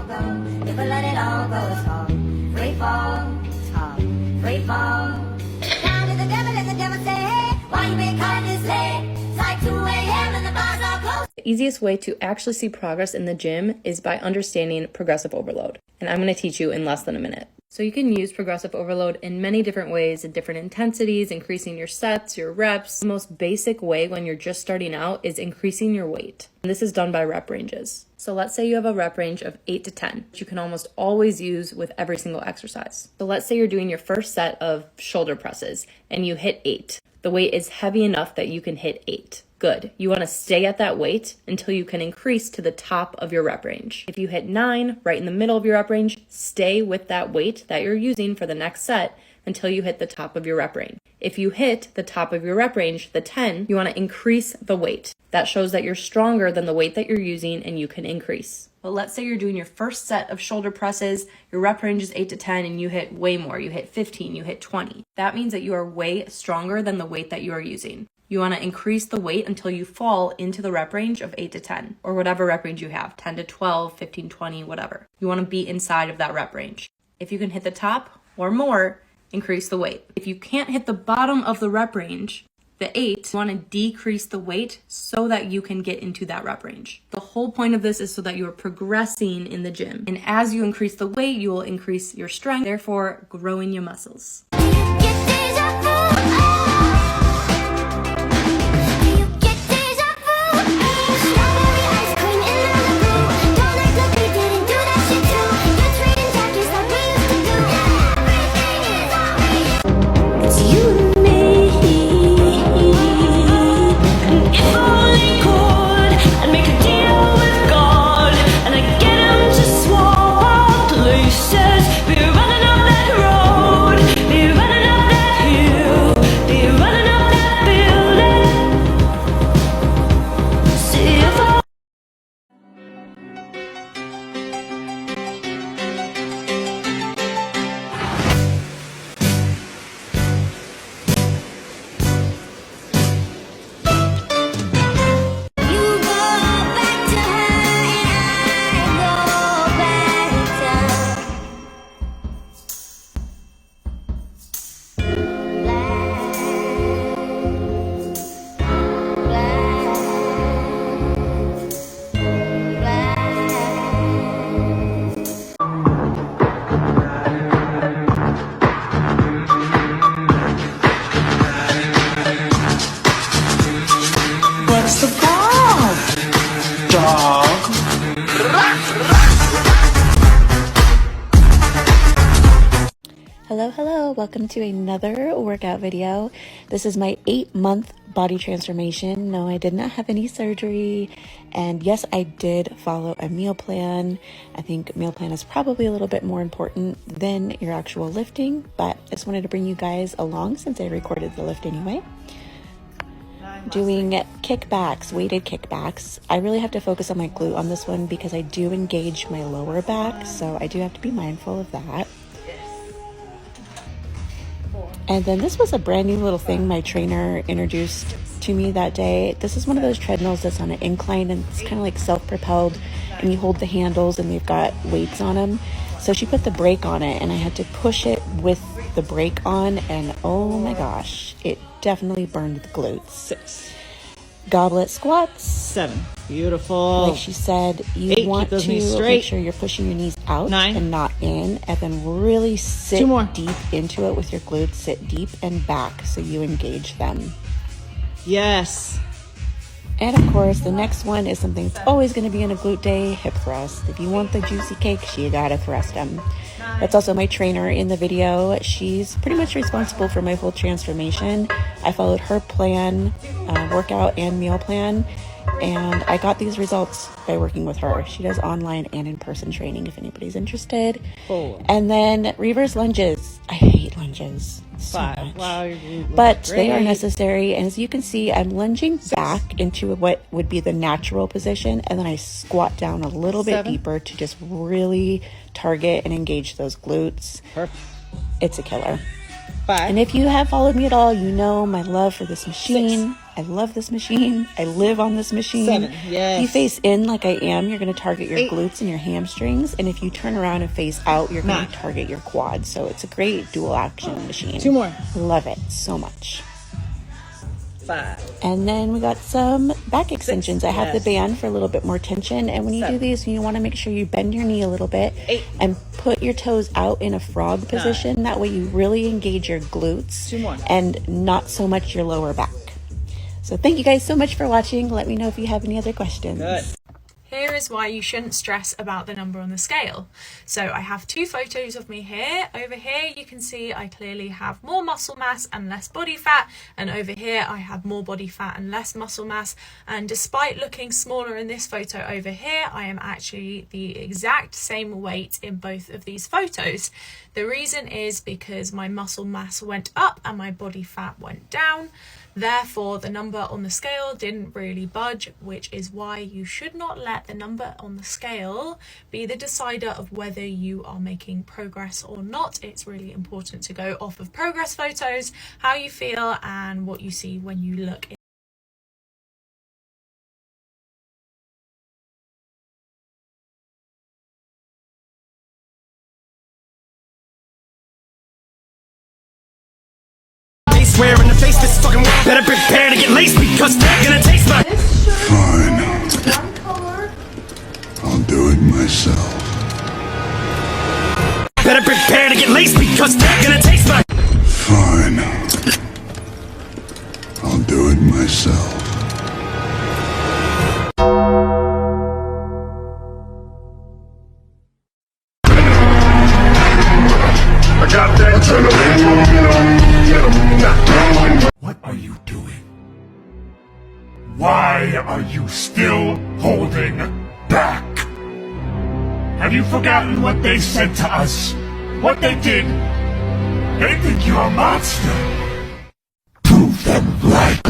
go. If I let it all go, it's all free fall. It's all free fall. Down to the devil and the devil say, hey, why you been calling this late? It's like 2 a.m. and the bars all closed. The easiest way to actually see progress in the gym is by understanding progressive overload. And I'm going to teach you in less than a minute. So you can use progressive overload in many different ways, in different intensities, increasing your sets, your reps. The most basic way when you're just starting out is increasing your weight. And this is done by rep ranges. So let's say you have a rep range of 8 to 10, which you can almost always use with every single exercise. So let's say you're doing your first set of shoulder presses and you hit 8. The weight is heavy enough that you can hit 8. Good. You want to stay at that weight until you can increase to the top of your rep range. If you hit 9, right in the middle of your rep range, stay with that weight that you're using for the next set until you hit the top of your rep range. If you hit the top of your rep range, the 10, you want to increase the weight. That shows that you're stronger than the weight that you're using and you can increase. But let's say you're doing your first set of shoulder presses, your rep range is 8 to 10 and you hit way more. You hit 15, you hit 20. That means that you are way stronger than the weight that you are using. You want to increase the weight until you fall into the rep range of 8 to 10 or whatever rep range you have, 10 to 12, 15, 20, whatever. You want to be inside of that rep range. If you can hit the top or more, increase the weight. If you can't hit the bottom of the rep range, the 8, you want to decrease the weight so that you can get into that rep range. The whole point of this is so that you are progressing in the gym. And as you increase the weight, you will increase your strength, therefore growing your muscles. What's the problem, dog? Hello, welcome to another workout video. This is my 8-month body transformation. No, I did not have any surgery, and yes, I did follow a meal plan. I think meal plan is probably a little bit more important than your actual lifting, but I just wanted to bring you guys along since I recorded the lift anyway. Doing kickbacks, weighted kickbacks. I really have to focus on my glute on this one because I do engage my lower back, so I do have to be mindful of that. And then this was a brand new little thing my trainer introduced to me that day. This is one of those treadmills that's on an incline and it's kind of like self-propelled, and you hold the handles and they've got weights on them. So she put the brake on it and I had to push it with the brake on, and oh my gosh, it definitely burned the glutes. 6. Goblet squats. 7. Beautiful. Like she said, you 8, want keep those to knees straight. make sure you're pushing your knees out 9. and not in, and then really sit 2 more. deep into it with your glutes. Sit deep and back so you engage them. Yes. And of course, the next one is something that's always going to be in a glute day, hip thrust. If you want the juicy cakes, you gotta thrust them. That's also my trainer in the video. She's pretty much responsible for my whole transformation. I followed her plan, workout and meal plan, and I got these results by working with her. She does online and in-person training if anybody's interested. Oh. And then reverse lunges. I hate lunges so 5. much. Wow, you look But great. they are necessary, and as you can see, I'm lunging back into what would be the natural position, and then I squat down a little bit 7. deeper to just really target and engage those glutes. Perfect. It's a killer. 5. And if you have followed me at all, you know my love for this machine. 6. I love this machine. I live on this machine. 7, yes. If you face in like I am, you're going to target your glutes and your hamstrings. And if you turn around and face out, you're going 9. to target your quads. So it's a great dual action machine. 2 more. Love it so much. 5. And then we got some back extensions. I have the Yes. band for a little bit more tension. And when you do 7. these, you want to make sure you bend your knee a little bit 8. and put your toes out in a frog position. That way you really engage your glutes 2 more. and not so much your lower back. So thank you guys so much for watching. Let me know if you have any other questions. Good. Here is why you shouldn't stress about the number on the scale. So I have 2 photos of me here. Over here you can see I clearly have more muscle mass and less body fat, and over here I have more body fat and less muscle mass. And despite looking smaller in this photo over here, I am actually the exact same weight in both of these photos. The reason is because my muscle mass went up and my body fat went down. Therefore, the number on the scale didn't really budge, which is why you should not let the number on the scale be the decider of whether you are making progress or not. It's really important to go off of progress photos, how you feel, and what you see when you look. Swear in the face, this fucking better prepare to get laced because they're gonna taste my. Fine. I'll do it myself. Better prepare to get laced because they're gonna taste my. Fine. I'll do it myself. I got that adrenaline. What are you doing? Why are you still holding back? Have you forgotten what they said to us? What they did? They think you're a monster. Prove them right.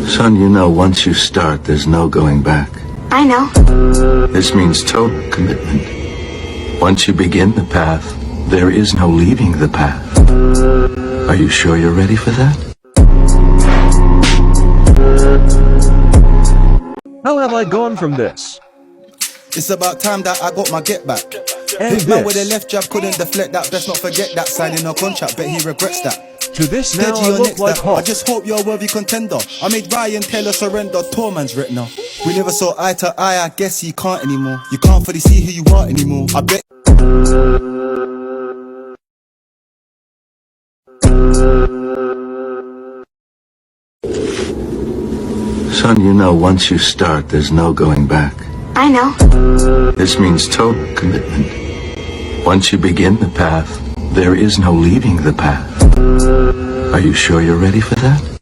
Son, you know, once you start, there's no going back. I know. This means total commitment. Once you begin the path, there is no leaving the path. Are you sure you're ready for that? How have I gone from this? It's about time that I got my get back. And Big man with a this. left jab couldn't deflect that. Best not forget that. Signing a contract, bet he regrets that. To this now Steady I or look next like that. I Hulk. just hope you're a worthy contender. I made Ryan Taylor surrender. Poor man's retina. We never saw eye to eye. I guess he can't anymore. You can't fully see who you are anymore. I bet. Son, you know, once you start, there's no going back. I know. This means total commitment. Once you begin the path, there is no leaving the path. Are you sure you're ready for that?